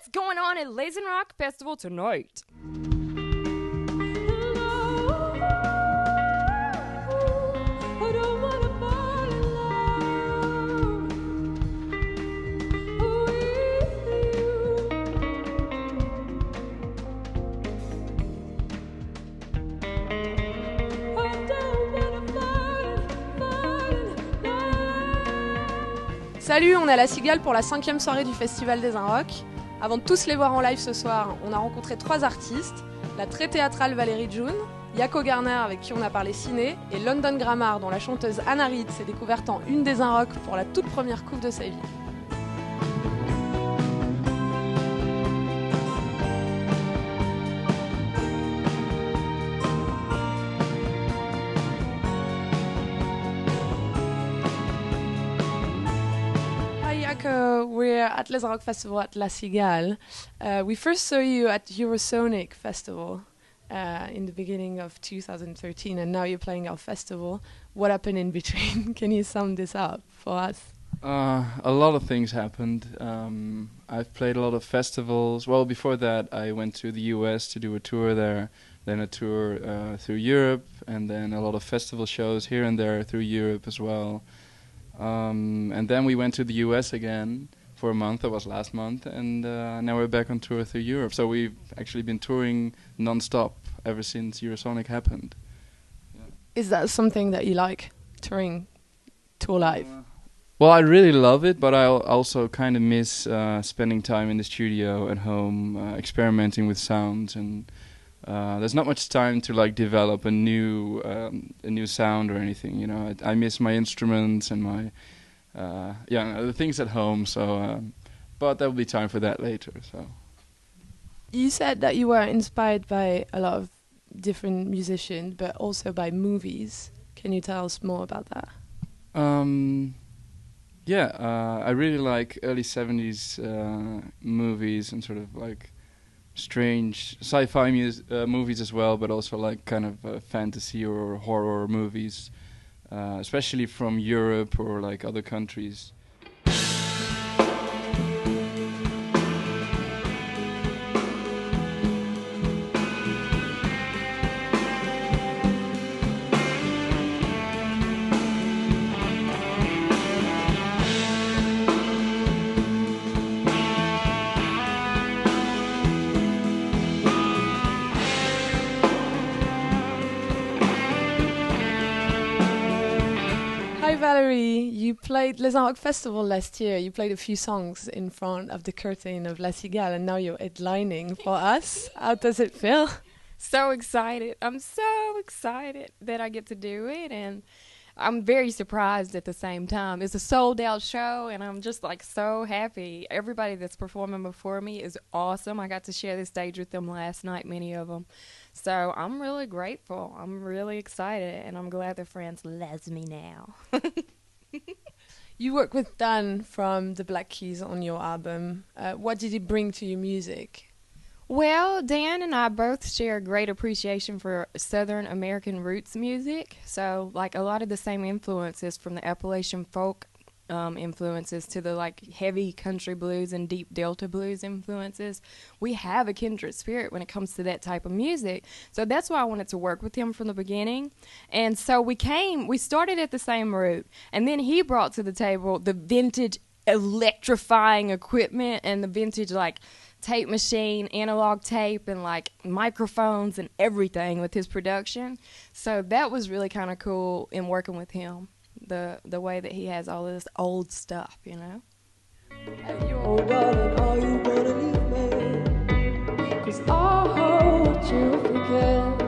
what's going on at Les Inrocks Festival tonight? Salut, on est à la Cigale pour la 5e soirée du Festival des Inrocks. Avant de tous les voir en live ce soir, on a rencontré 3 artistes, la très théâtrale Valerie, Jacco, Gardner avec qui on a parlé ciné, et London Grammar dont la chanteuse Anna Reid s'est découverte en une des Inrocks pour la toute première coupe de sa vie. We're at Les Inrocks Festival at La Cigale. We first saw you at Eurosonic Festival in the beginning of 2013, and now you're playing our festival. What happened in between? Can you sum this up for us? A lot of things happened. I've played a lot of festivals. Well, before that, I went to the US to do a tour there, then a tour through Europe, and then a lot of festival shows here and there through Europe as well. And then we went to the US again for a month. That was last month, and now we're back on tour through Europe. So we've actually been touring non-stop ever since Eurosonic happened. Yeah. Is that something that you like, touring, tour live? Well, I really love it, but I also kind of miss spending time in the studio at home, experimenting with sounds, and there's not much time to like develop a new sound or anything. You know, I miss my instruments and my the things at home. So, but there will be time for that later. So, you said that you were inspired by a lot of different musicians, but also by movies. Can you tell us more about that? I really like early 70s movies and sort of like strange sci-fi movies as well, but also like kind of fantasy or horror movies, especially from Europe or like other countries. Hi Valerie, you played Les Inrocks Festival last year. You played a few songs in front of the curtain of La Cigale, and now you're headlining for us. How does it feel? So excited. I'm so excited that I get to do it, and I'm very surprised at the same time. It's a sold-out show, and I'm just like so happy. Everybody that's performing before me is awesome. I got to share the stage with them last night, many of them. So I'm really grateful. I'm really excited, and I'm glad that France loves me now. You work with Dan from the Black Keys on your album. What did he bring to your music? Well, Dan and I both share a great appreciation for Southern American roots music. So, like, a lot of the same influences from the Appalachian folk influences to the, like, heavy country blues and deep Delta blues influences. We have a kindred spirit when it comes to that type of music. So that's why I wanted to work with him from the beginning. And so we started at the same root. And then he brought to the table the vintage electrifying equipment and the vintage, like, tape machine, analog tape, and like microphones and everything with his production. So that was really kind of cool in working with him, the way that he has all this old stuff, you know. Oh darling, are you gonna leave me? 'Cause I hope you forget.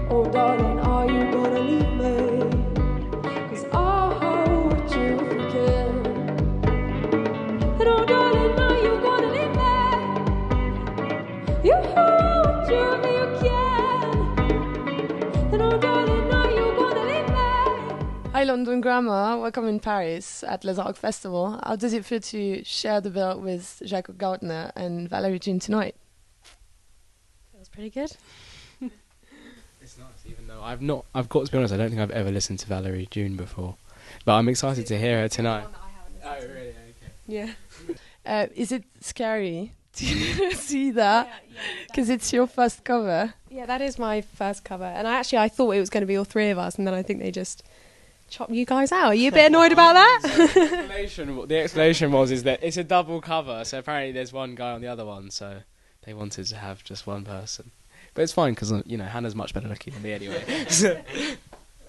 Oh darling, are you gonna leave me? 'Cause I hope you forget. And oh darling, are you gonna leave me? You hope you can. And oh darling, are you gonna leave me? Hi London Grammar, welcome in Paris at Les Inrocks Festival. How does it feel to share the bill with Jacco, Gardner and Valerie tonight? Feels pretty good. It's nice, even though I've got to be honest, I don't think I've ever listened to Valerie before. But I'm excited to hear her tonight. One that I haven't listened Oh, to. really? Okay. Yeah. Is it scary to see that? Because it's your first cover. Yeah, that is my first cover. And I thought it was going to be all three of us, and then I think they just chopped you guys out. Are you a bit annoyed about that? The explanation was that it's a double cover, so apparently there's one guy on the other one, so they wanted to have just one person. But it's fine because Hannah's much better looking than me anyway.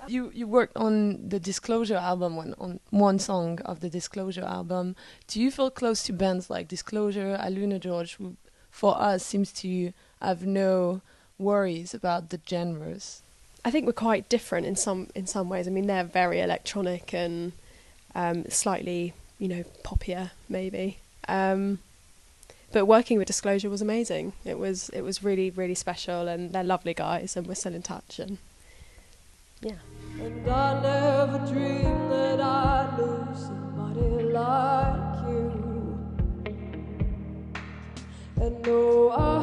You worked on the Disclosure album, on one song of the Disclosure album. Do you feel close to bands like Disclosure, Aluna George, who for us seems to have no worries about the genres? I think we're quite different in some ways. I mean, they're very electronic and slightly, poppier maybe. But working with Disclosure was amazing. It was really, really special, and they're lovely guys, and we're still in touch. And yeah. And I never dreamed that I'd lose somebody like you. And no, I